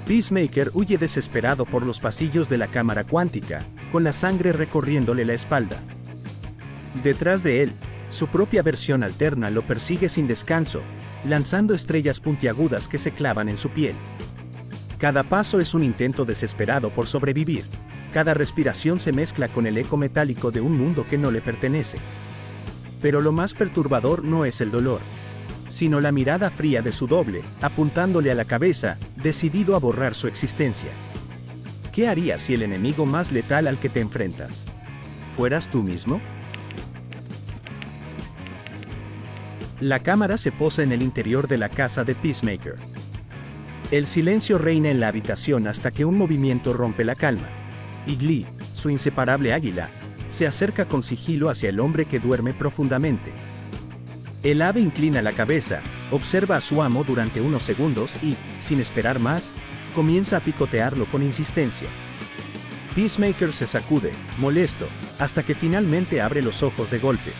Peacemaker huye desesperado por los pasillos de la cámara cuántica, con la sangre recorriéndole la espalda. Detrás de él, su propia versión alterna lo persigue sin descanso, lanzando estrellas puntiagudas que se clavan en su piel. Cada paso es un intento desesperado por sobrevivir. Cada respiración se mezcla con el eco metálico de un mundo que no le pertenece. Pero lo más perturbador no es el dolor, sino la mirada fría de su doble, apuntándole a la cabeza, decidido a borrar su existencia. ¿Qué harías si el enemigo más letal al que te enfrentas fueras tú mismo? La cámara se posa en el interior de la casa de Peacemaker. El silencio reina en la habitación hasta que un movimiento rompe la calma. Y Glee, su inseparable águila, se acerca con sigilo hacia el hombre que duerme profundamente. El ave inclina la cabeza, observa a su amo durante unos segundos y, sin esperar más, comienza a picotearlo con insistencia. Peacemaker se sacude, molesto, hasta que finalmente abre los ojos de golpe.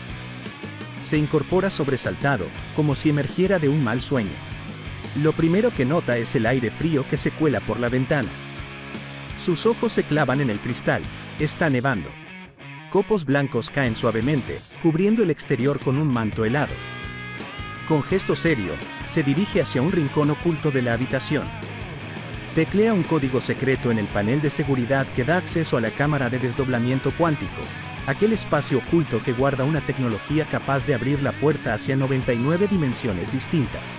Se incorpora sobresaltado, como si emergiera de un mal sueño. Lo primero que nota es el aire frío que se cuela por la ventana. Sus ojos se clavan en el cristal, está nevando. Copos blancos caen suavemente, cubriendo el exterior con un manto helado. Con gesto serio, se dirige hacia un rincón oculto de la habitación. Teclea un código secreto en el panel de seguridad que da acceso a la cámara de desdoblamiento cuántico, aquel espacio oculto que guarda una tecnología capaz de abrir la puerta hacia 99 dimensiones distintas.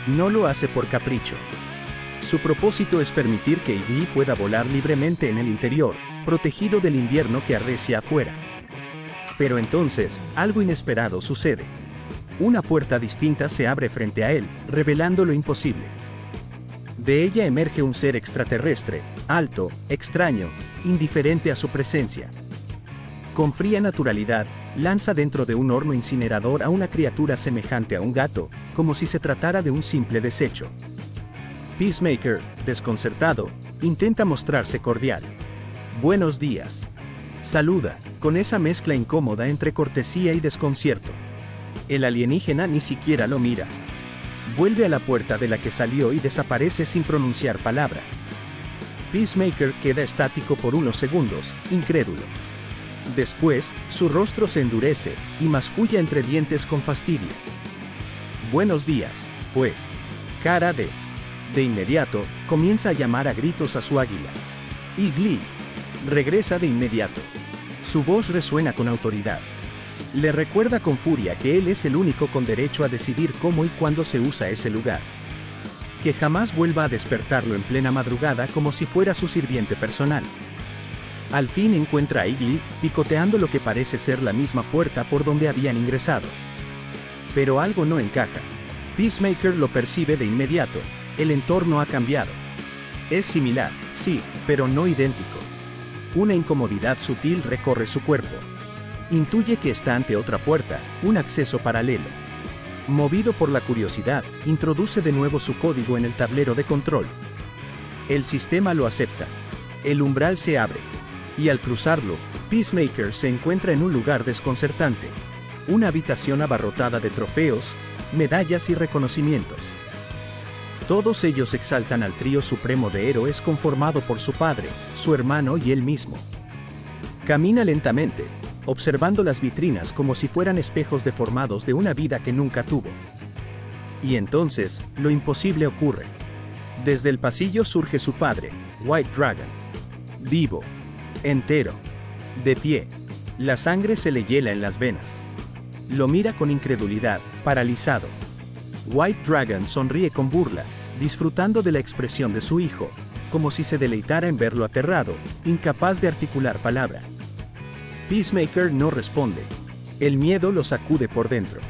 No lo hace por capricho. Su propósito es permitir que Iggy pueda volar libremente en el interior, protegido del invierno que arrecia afuera. Pero entonces, algo inesperado sucede. Una puerta distinta se abre frente a él, revelando lo imposible. De ella emerge un ser extraterrestre, alto, extraño, indiferente a su presencia. Con fría naturalidad, lanza dentro de un horno incinerador a una criatura semejante a un gato, como si se tratara de un simple desecho. Peacemaker, desconcertado, intenta mostrarse cordial. «Buenos días». Saluda, con esa mezcla incómoda entre cortesía y desconcierto. El alienígena ni siquiera lo mira. Vuelve a la puerta de la que salió y desaparece sin pronunciar palabra. Peacemaker queda estático por unos segundos, incrédulo. Después, su rostro se endurece, y masculla entre dientes con fastidio. «Buenos días, pues, cara de...». De inmediato, comienza a llamar a gritos a su águila. Y Glee regresa de inmediato. Su voz resuena con autoridad. Le recuerda con furia que él es el único con derecho a decidir cómo y cuándo se usa ese lugar. Que jamás vuelva a despertarlo en plena madrugada como si fuera su sirviente personal. Al fin encuentra a Iggy picoteando lo que parece ser la misma puerta por donde habían ingresado. Pero algo no encaja. Peacemaker lo percibe de inmediato. El entorno ha cambiado. Es similar, sí, pero no idéntico. Una incomodidad sutil recorre su cuerpo. Intuye que está ante otra puerta, un acceso paralelo. Movido por la curiosidad, introduce de nuevo su código en el tablero de control. El sistema lo acepta. El umbral se abre. Y al cruzarlo, Peacemaker se encuentra en un lugar desconcertante. Una habitación abarrotada de trofeos, medallas y reconocimientos. Todos ellos exaltan al trío supremo de héroes conformado por su padre, su hermano y él mismo. Camina lentamente, observando las vitrinas como si fueran espejos deformados de una vida que nunca tuvo. Y entonces, lo imposible ocurre. Desde el pasillo surge su padre, White Dragon. Vivo. Entero. De pie. La sangre se le hiela en las venas. Lo mira con incredulidad, paralizado. White Dragon sonríe con burla, disfrutando de la expresión de su hijo, como si se deleitara en verlo aterrado, incapaz de articular palabra. Peacemaker no responde. El miedo lo sacude por dentro.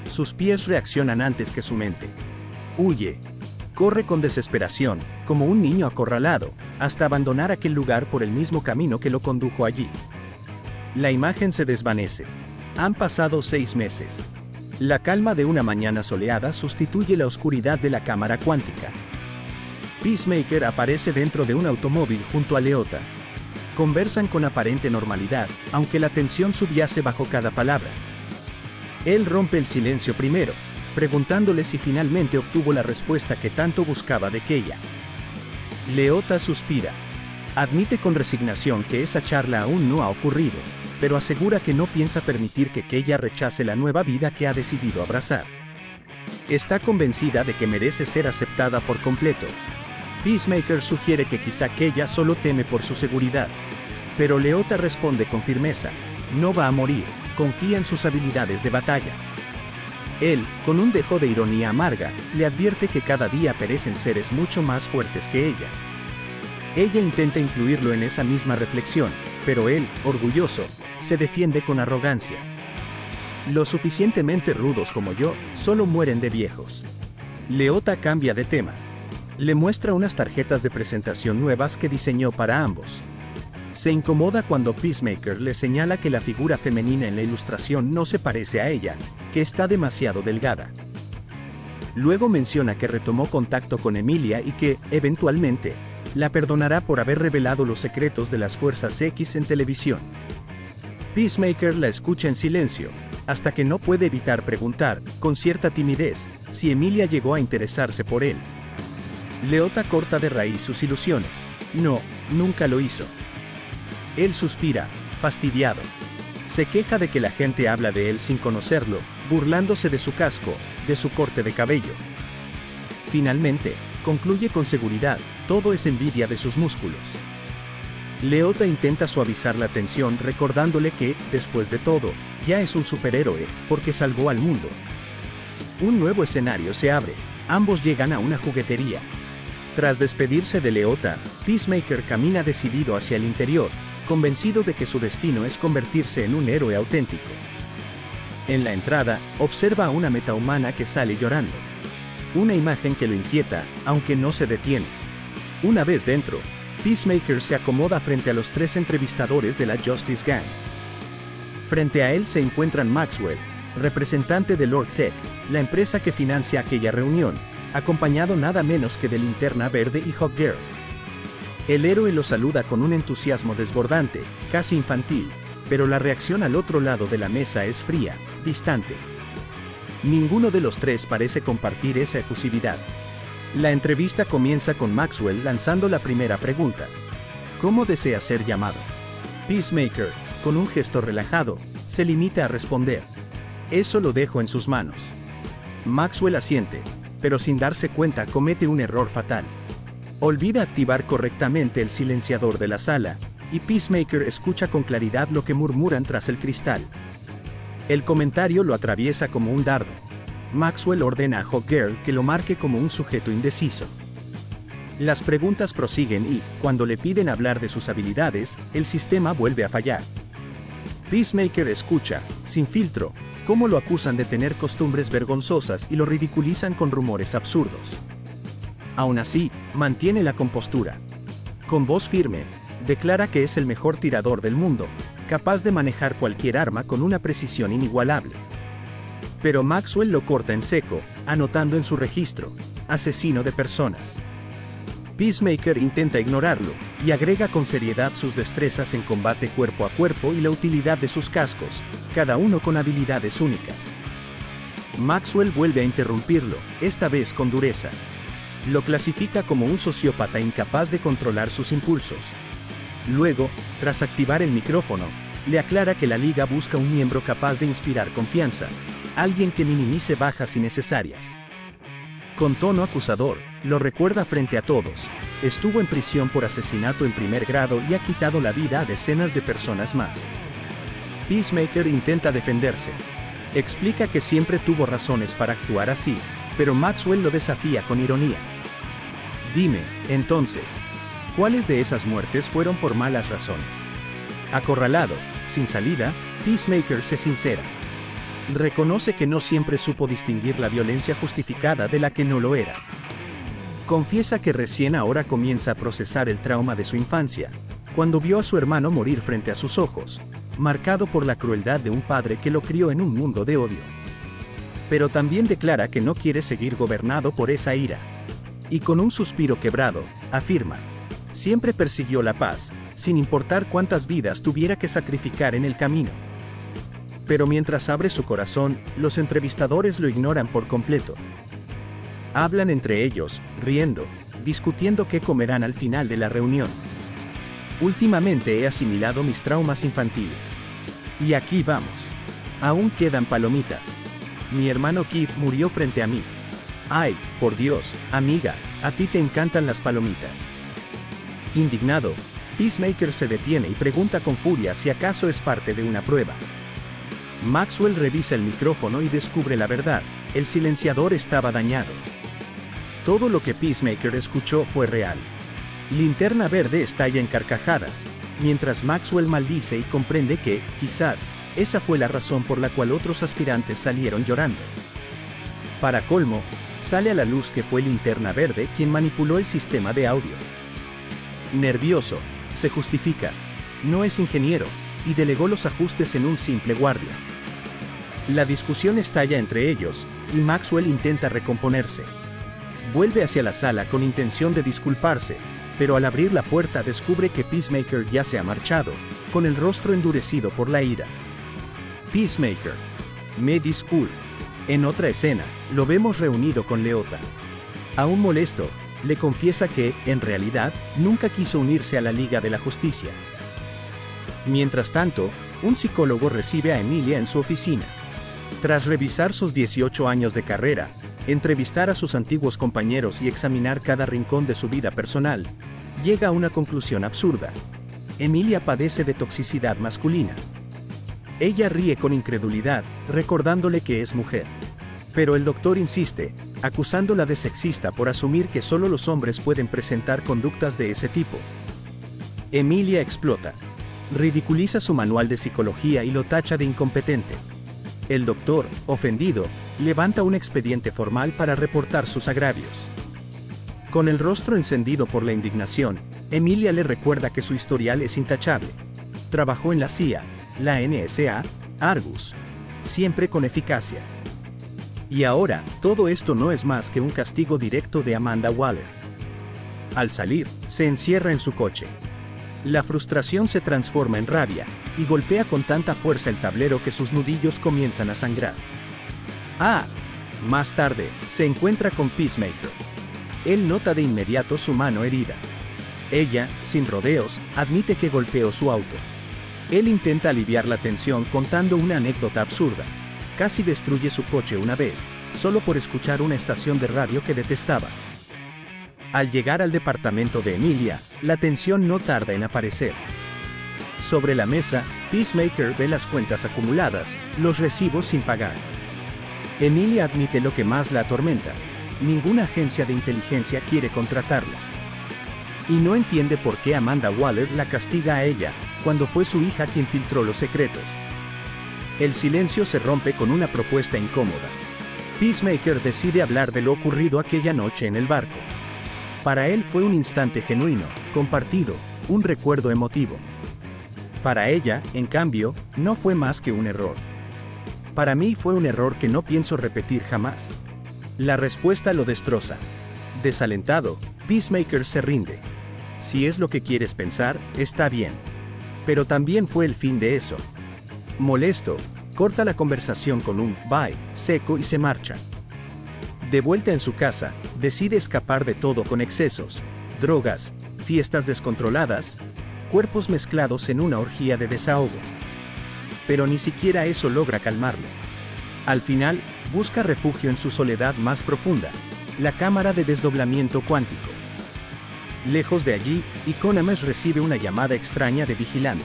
Sus pies reaccionan antes que su mente. Huye. Corre con desesperación, como un niño acorralado, hasta abandonar aquel lugar por el mismo camino que lo condujo allí. La imagen se desvanece. Han pasado 6 meses. La calma de una mañana soleada sustituye la oscuridad de la cámara cuántica. Peacemaker aparece dentro de un automóvil junto a Leota. Conversan con aparente normalidad, aunque la tensión subyace bajo cada palabra. Él rompe el silencio primero, preguntándole si finalmente obtuvo la respuesta que tanto buscaba de Keia. Leota suspira. Admite con resignación que esa charla aún no ha ocurrido, pero asegura que no piensa permitir que Keya rechace la nueva vida que ha decidido abrazar. Está convencida de que merece ser aceptada por completo. Peacemaker sugiere que quizá Keya solo teme por su seguridad. Pero Leota responde con firmeza: no va a morir, confía en sus habilidades de batalla. Él, con un dejo de ironía amarga, le advierte que cada día perecen seres mucho más fuertes que ella. Ella intenta incluirlo en esa misma reflexión, pero él, orgulloso, se defiende con arrogancia. Los suficientemente rudos como yo, solo mueren de viejos. Leota cambia de tema. Le muestra unas tarjetas de presentación nuevas que diseñó para ambos. Se incomoda cuando Peacemaker le señala que la figura femenina en la ilustración no se parece a ella, que está demasiado delgada. Luego menciona que retomó contacto con Emilia y que, eventualmente, la perdonará por haber revelado los secretos de las Fuerzas X en televisión. Peacemaker la escucha en silencio, hasta que no puede evitar preguntar, con cierta timidez, si Emilia llegó a interesarse por él. Leota corta de raíz sus ilusiones. No, nunca lo hizo. Él suspira, fastidiado. Se queja de que la gente habla de él sin conocerlo, burlándose de su casco, de su corte de cabello. Finalmente, concluye con seguridad, todo es envidia de sus músculos. Leota intenta suavizar la tensión recordándole que, después de todo, ya es un superhéroe, porque salvó al mundo. Un nuevo escenario se abre, ambos llegan a una juguetería. Tras despedirse de Leota, Peacemaker camina decidido hacia el interior, convencido de que su destino es convertirse en un héroe auténtico. En la entrada, observa a una metahumana que sale llorando. Una imagen que lo inquieta, aunque no se detiene. Una vez dentro, Peacemaker se acomoda frente a los 3 entrevistadores de la Justice Gang. Frente a él se encuentran Maxwell, representante de Lord Tech, la empresa que financia aquella reunión, acompañado nada menos que de Linterna Verde y Hawkgirl. El héroe lo saluda con un entusiasmo desbordante, casi infantil, pero la reacción al otro lado de la mesa es fría, distante. Ninguno de los 3 parece compartir esa efusividad. La entrevista comienza con Maxwell lanzando la primera pregunta. ¿Cómo desea ser llamado? Peacemaker, con un gesto relajado, se limita a responder: eso lo dejo en sus manos. Maxwell asiente, pero sin darse cuenta comete un error fatal. Olvida activar correctamente el silenciador de la sala, y Peacemaker escucha con claridad lo que murmuran tras el cristal. El comentario lo atraviesa como un dardo. Maxwell ordena a Hawkgirl que lo marque como un sujeto indeciso. Las preguntas prosiguen y, cuando le piden hablar de sus habilidades, el sistema vuelve a fallar. Peacemaker escucha, sin filtro, cómo lo acusan de tener costumbres vergonzosas y lo ridiculizan con rumores absurdos. Aún así, mantiene la compostura. Con voz firme, declara que es el mejor tirador del mundo, capaz de manejar cualquier arma con una precisión inigualable. Pero Maxwell lo corta en seco, anotando en su registro: asesino de personas. Peacemaker intenta ignorarlo, y agrega con seriedad sus destrezas en combate cuerpo a cuerpo y la utilidad de sus cascos, cada uno con habilidades únicas. Maxwell vuelve a interrumpirlo, esta vez con dureza. Lo clasifica como un sociópata incapaz de controlar sus impulsos. Luego, tras activar el micrófono, le aclara que la Liga busca un miembro capaz de inspirar confianza, alguien que minimice bajas innecesarias. Con tono acusador, lo recuerda frente a todos: estuvo en prisión por asesinato en primer grado y ha quitado la vida a decenas de personas más. Peacemaker intenta defenderse. Explica que siempre tuvo razones para actuar así, pero Maxwell lo desafía con ironía. Dime, entonces, ¿cuáles de esas muertes fueron por malas razones? Acorralado, sin salida, Peacemaker se sincera. Reconoce que no siempre supo distinguir la violencia justificada de la que no lo era. Confiesa que recién ahora comienza a procesar el trauma de su infancia, cuando vio a su hermano morir frente a sus ojos, marcado por la crueldad de un padre que lo crió en un mundo de odio. Pero también declara que no quiere seguir gobernado por esa ira. Y con un suspiro quebrado, afirma: siempre persiguió la paz, sin importar cuántas vidas tuviera que sacrificar en el camino. Pero mientras abre su corazón, los entrevistadores lo ignoran por completo. Hablan entre ellos, riendo, discutiendo qué comerán al final de la reunión. Últimamente he asimilado mis traumas infantiles. Y aquí vamos. Aún quedan palomitas. Mi hermano Keith murió frente a mí. Ay, por Dios, amiga, a ti te encantan las palomitas. Indignado, Peacemaker se detiene y pregunta con furia si acaso es parte de una prueba. Maxwell revisa el micrófono y descubre la verdad: el silenciador estaba dañado. Todo lo que Peacemaker escuchó fue real. Linterna Verde estalla en carcajadas, mientras Maxwell maldice y comprende que, quizás, esa fue la razón por la cual otros aspirantes salieron llorando. Para colmo, sale a la luz que fue Linterna Verde quien manipuló el sistema de audio. Nervioso, se justifica, no es ingeniero, y delegó los ajustes en un simple guardia. La discusión estalla entre ellos, y Maxwell intenta recomponerse. Vuelve hacia la sala con intención de disculparse, pero al abrir la puerta descubre que Peacemaker ya se ha marchado, con el rostro endurecido por la ira. Peacemaker. Me disculpo. En otra escena, lo vemos reunido con Leota. Aún molesto, le confiesa que, en realidad, nunca quiso unirse a la Liga de la Justicia. Mientras tanto, un psicólogo recibe a Emilia en su oficina. Tras revisar sus 18 años de carrera, entrevistar a sus antiguos compañeros y examinar cada rincón de su vida personal, llega a una conclusión absurda. Emilia padece de toxicidad masculina. Ella ríe con incredulidad, recordándole que es mujer. Pero el doctor insiste, acusándola de sexista por asumir que solo los hombres pueden presentar conductas de ese tipo. Emilia explota. Ridiculiza su manual de psicología y lo tacha de incompetente. El doctor, ofendido, levanta un expediente formal para reportar sus agravios. Con el rostro encendido por la indignación, Emilia le recuerda que su historial es intachable. Trabajó en la CIA, la NSA, Argus. Siempre con eficacia. Y ahora, todo esto no es más que un castigo directo de Amanda Waller. Al salir, se encierra en su coche. La frustración se transforma en rabia, y golpea con tanta fuerza el tablero que sus nudillos comienzan a sangrar. Más tarde, se encuentra con Peacemaker. Él nota de inmediato su mano herida. Ella, sin rodeos, admite que golpeó su auto. Él intenta aliviar la tensión contando una anécdota absurda. Casi destruye su coche una vez, solo por escuchar una estación de radio que detestaba. Al llegar al departamento de Emilia, la tensión no tarda en aparecer. Sobre la mesa, Peacemaker ve las cuentas acumuladas, los recibos sin pagar. Emilia admite lo que más la atormenta: ninguna agencia de inteligencia quiere contratarla. Y no entiende por qué Amanda Waller la castiga a ella, cuando fue su hija quien filtró los secretos. El silencio se rompe con una propuesta incómoda. Peacemaker decide hablar de lo ocurrido aquella noche en el barco. Para él fue un instante genuino, compartido, un recuerdo emotivo. Para ella, en cambio, no fue más que un error. Para mí fue un error que no pienso repetir jamás. La respuesta lo destroza. Desalentado, Peacemaker se rinde. Si es lo que quieres pensar, está bien. Pero también fue el fin de eso. Molesto, corta la conversación con un bye seco y se marcha. De vuelta en su casa, decide escapar de todo con excesos, drogas, fiestas descontroladas, cuerpos mezclados en una orgía de desahogo. Pero ni siquiera eso logra calmarlo. Al final, busca refugio en su soledad más profunda, la cámara de desdoblamiento cuántico. Lejos de allí, Economist recibe una llamada extraña de Vigilante.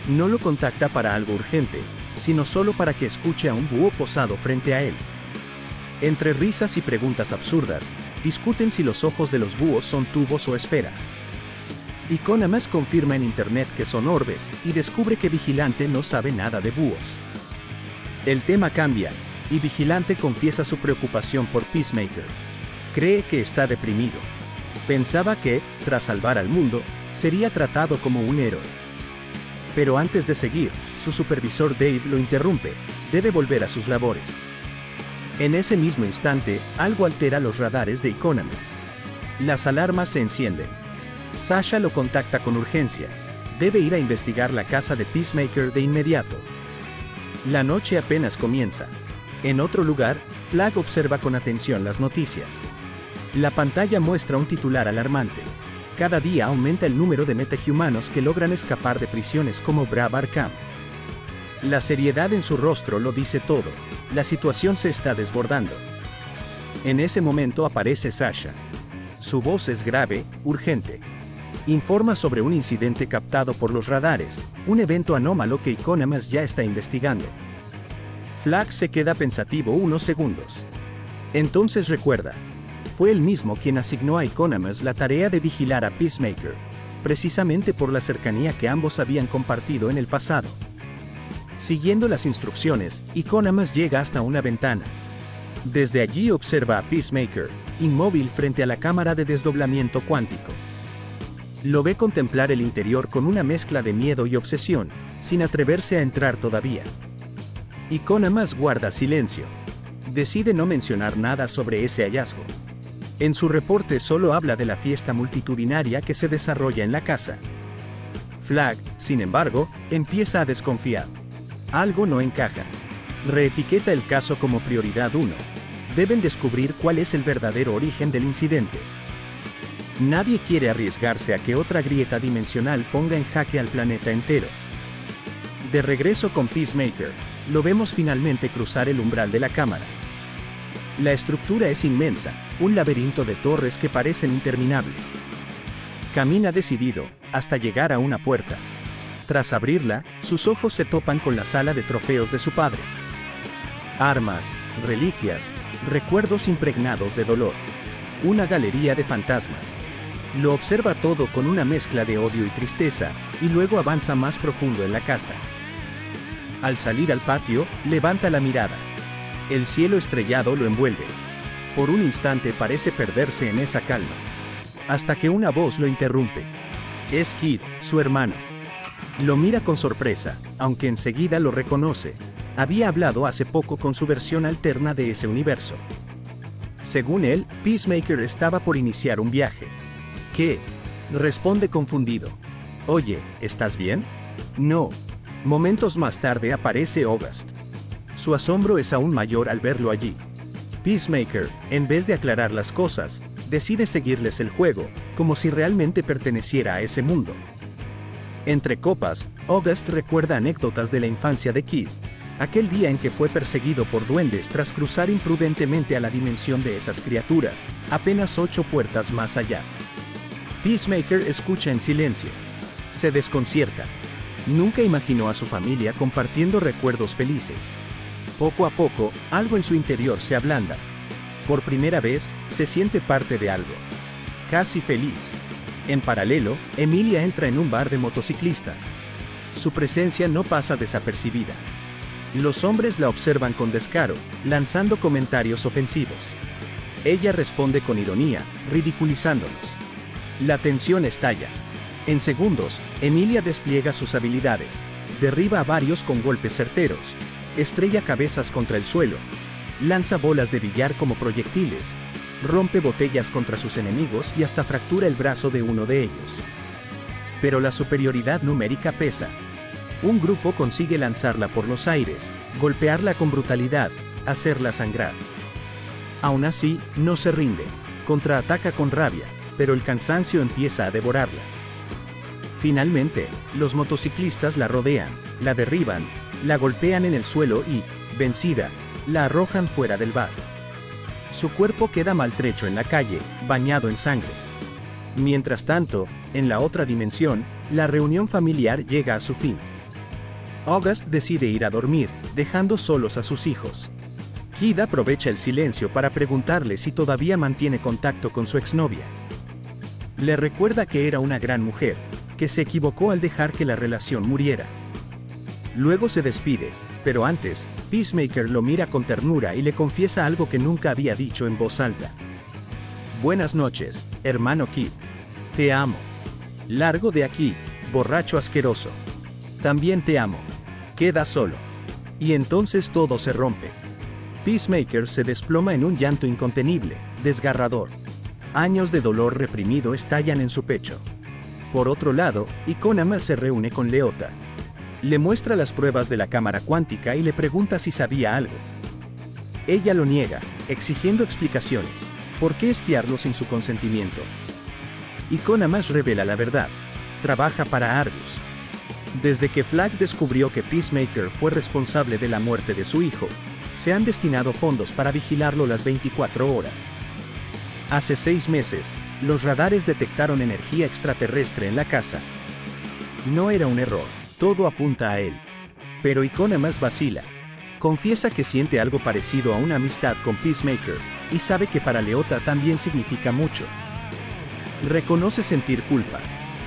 No lo contacta para algo urgente, sino solo para que escuche a un búho posado frente a él. Entre risas y preguntas absurdas, discuten si los ojos de los búhos son tubos o esferas. Economist confirma en internet que son orbes, y descubre que Vigilante no sabe nada de búhos. El tema cambia, y Vigilante confiesa su preocupación por Peacemaker. Cree que está deprimido. Pensaba que, tras salvar al mundo, sería tratado como un héroe. Pero antes de seguir, su supervisor Dave lo interrumpe, debe volver a sus labores. En ese mismo instante, algo altera los radares de Economist. Las alarmas se encienden. Sasha lo contacta con urgencia. Debe ir a investigar la casa de Peacemaker de inmediato. La noche apenas comienza. En otro lugar, Flag observa con atención las noticias. La pantalla muestra un titular alarmante. Cada día aumenta el número de metahumanos que logran escapar de prisiones como Brav Arkham. La seriedad en su rostro lo dice todo. La situación se está desbordando. En ese momento aparece Sasha. Su voz es grave, urgente. Informa sobre un incidente captado por los radares, un evento anómalo que Economos ya está investigando. Flag se queda pensativo unos segundos. Entonces recuerda. Fue él mismo quien asignó a Economos la tarea de vigilar a Peacemaker, precisamente por la cercanía que ambos habían compartido en el pasado. Siguiendo las instrucciones, Economos llega hasta una ventana. Desde allí observa a Peacemaker, inmóvil frente a la cámara de desdoblamiento cuántico. Lo ve contemplar el interior con una mezcla de miedo y obsesión, sin atreverse a entrar todavía. Economos guarda silencio. Decide no mencionar nada sobre ese hallazgo. En su reporte solo habla de la fiesta multitudinaria que se desarrolla en la casa. Flag, sin embargo, empieza a desconfiar. Algo no encaja. Reetiqueta el caso como prioridad 1. Deben descubrir cuál es el verdadero origen del incidente. Nadie quiere arriesgarse a que otra grieta dimensional ponga en jaque al planeta entero. De regreso con Peacemaker, lo vemos finalmente cruzar el umbral de la cámara. La estructura es inmensa, un laberinto de torres que parecen interminables. Camina decidido, hasta llegar a una puerta. Tras abrirla, sus ojos se topan con la sala de trofeos de su padre. Armas, reliquias, recuerdos impregnados de dolor. Una galería de fantasmas. Lo observa todo con una mezcla de odio y tristeza, y luego avanza más profundo en la casa. Al salir al patio, levanta la mirada. El cielo estrellado lo envuelve. Por un instante parece perderse en esa calma. Hasta que una voz lo interrumpe. Es Kid, su hermano. Lo mira con sorpresa, aunque enseguida lo reconoce. Había hablado hace poco con su versión alterna de ese universo. Según él, Peacemaker estaba por iniciar un viaje. ¿Qué? Responde confundido. Oye, ¿estás bien? No. Momentos más tarde aparece August. Su asombro es aún mayor al verlo allí. Peacemaker, en vez de aclarar las cosas, decide seguirles el juego, como si realmente perteneciera a ese mundo. Entre copas, August recuerda anécdotas de la infancia de Kid, aquel día en que fue perseguido por duendes tras cruzar imprudentemente a la dimensión de esas criaturas, apenas 8 puertas más allá. Peacemaker escucha en silencio. Se desconcierta. Nunca imaginó a su familia compartiendo recuerdos felices. Poco a poco, algo en su interior se ablanda. Por primera vez, se siente parte de algo. Casi feliz. En paralelo, Emilia entra en un bar de motociclistas. Su presencia no pasa desapercibida. Los hombres la observan con descaro, lanzando comentarios ofensivos. Ella responde con ironía, ridiculizándolos. La tensión estalla. En segundos, Emilia despliega sus habilidades. Derriba a varios con golpes certeros. Estrella cabezas contra el suelo. Lanza bolas de billar como proyectiles. Rompe botellas contra sus enemigos y hasta fractura el brazo de uno de ellos. Pero la superioridad numérica pesa. Un grupo consigue lanzarla por los aires, golpearla con brutalidad, hacerla sangrar. Aún así, no se rinde. Contraataca con rabia, pero el cansancio empieza a devorarla. Finalmente, los motociclistas la rodean, la derriban, la golpean en el suelo y, vencida, la arrojan fuera del bar. Su cuerpo queda maltrecho en la calle, bañado en sangre. Mientras tanto, en la otra dimensión, la reunión familiar llega a su fin. August decide ir a dormir, dejando solos a sus hijos. Kid aprovecha el silencio para preguntarle si todavía mantiene contacto con su exnovia. Le recuerda que era una gran mujer, que se equivocó al dejar que la relación muriera. Luego se despide, pero antes, Peacemaker lo mira con ternura y le confiesa algo que nunca había dicho en voz alta. Buenas noches, hermano Kid. Te amo. Largo de aquí, borracho asqueroso. También te amo. Queda solo. Y entonces todo se rompe. Peacemaker se desploma en un llanto incontenible, desgarrador. Años de dolor reprimido estallan en su pecho. Por otro lado, Economos se reúne con Leota. Le muestra las pruebas de la cámara cuántica y le pregunta si sabía algo. Ella lo niega, exigiendo explicaciones, ¿Por qué espiarlo sin su consentimiento? Economus revela la verdad. Trabaja para Argus. Desde que Flag descubrió que Peacemaker fue responsable de la muerte de su hijo, se han destinado fondos para vigilarlo las 24 horas. Hace 6 meses, los radares detectaron energía extraterrestre en la casa. No era un error, todo apunta a él. Pero Economus vacila. Confiesa que siente algo parecido a una amistad con Peacemaker, y sabe que para Leota también significa mucho. Reconoce sentir culpa.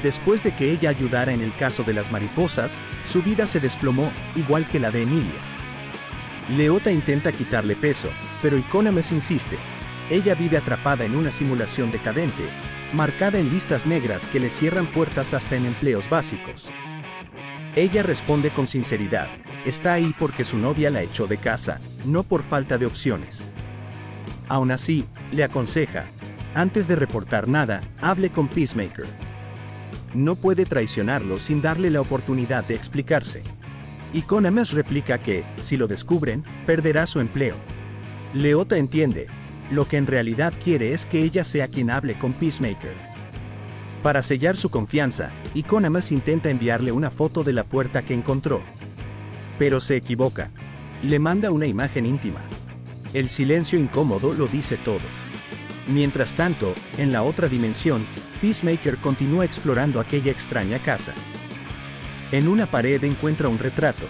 Después de que ella ayudara en el caso de las mariposas, su vida se desplomó, igual que la de Emilia. Leota intenta quitarle peso, pero Economus insiste. Ella vive atrapada en una simulación decadente, marcada en listas negras que le cierran puertas hasta en empleos básicos. Ella responde con sinceridad, está ahí porque su novia la echó de casa, no por falta de opciones. Aún así, le aconseja, antes de reportar nada, hable con Peacemaker. No puede traicionarlo sin darle la oportunidad de explicarse. Economus replica que, si lo descubren, perderá su empleo. Leota entiende. Lo que en realidad quiere es que ella sea quien hable con Peacemaker. Para sellar su confianza, Economus intenta enviarle una foto de la puerta que encontró. Pero se equivoca. Le manda una imagen íntima. El silencio incómodo lo dice todo. Mientras tanto, en la otra dimensión, Peacemaker continúa explorando aquella extraña casa. En una pared encuentra un retrato.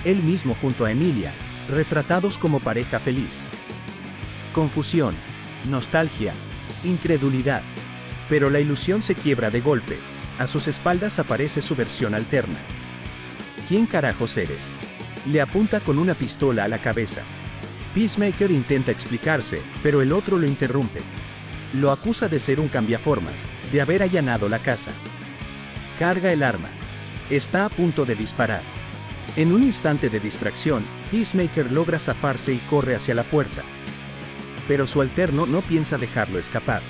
Él mismo junto a Emilia, retratados como pareja feliz. Confusión, nostalgia, incredulidad. Pero la ilusión se quiebra de golpe. A sus espaldas aparece su versión alterna. ¿Quién carajos eres? Le apunta con una pistola a la cabeza. Peacemaker intenta explicarse, pero el otro lo interrumpe. Lo acusa de ser un cambiaformas, de haber allanado la casa. Carga el arma. Está a punto de disparar. En un instante de distracción, Peacemaker logra zafarse y corre hacia la puerta. Pero su alterno no piensa dejarlo escapar.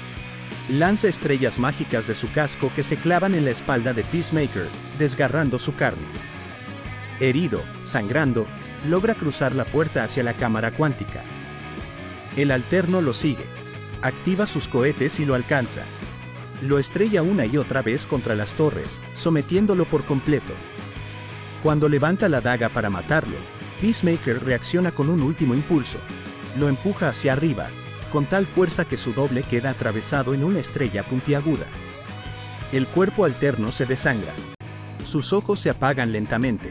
Lanza estrellas mágicas de su casco que se clavan en la espalda de Peacemaker, desgarrando su carne. Herido, sangrando, logra cruzar la puerta hacia la cámara cuántica. El alterno lo sigue. Activa sus cohetes y lo alcanza. Lo estrella una y otra vez contra las torres, sometiéndolo por completo. Cuando levanta la daga para matarlo, Peacemaker reacciona con un último impulso. Lo empuja hacia arriba, con tal fuerza que su doble queda atravesado en una estrella puntiaguda. El cuerpo alterno se desangra. Sus ojos se apagan lentamente.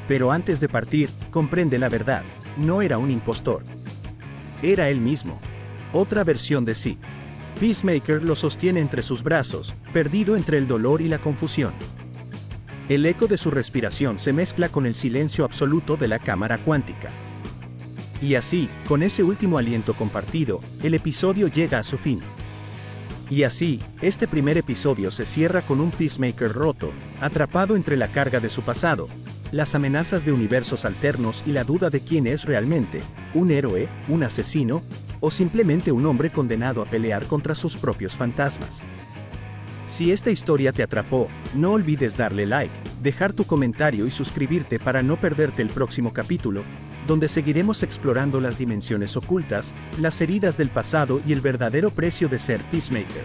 Pero antes de partir, comprende la verdad. No era un impostor. Era él mismo. Otra versión de sí. Peacemaker lo sostiene entre sus brazos, perdido entre el dolor y la confusión. El eco de su respiración se mezcla con el silencio absoluto de la cámara cuántica. Y así, con ese último aliento compartido, el episodio llega a su fin. Y así, este primer episodio se cierra con un Peacemaker roto, atrapado entre la carga de su pasado, las amenazas de universos alternos y la duda de quién es realmente, un héroe, un asesino, o simplemente un hombre condenado a pelear contra sus propios fantasmas. Si esta historia te atrapó, no olvides darle like, dejar tu comentario y suscribirte para no perderte el próximo capítulo, donde seguiremos explorando las dimensiones ocultas, las heridas del pasado y el verdadero precio de ser Peacemaker.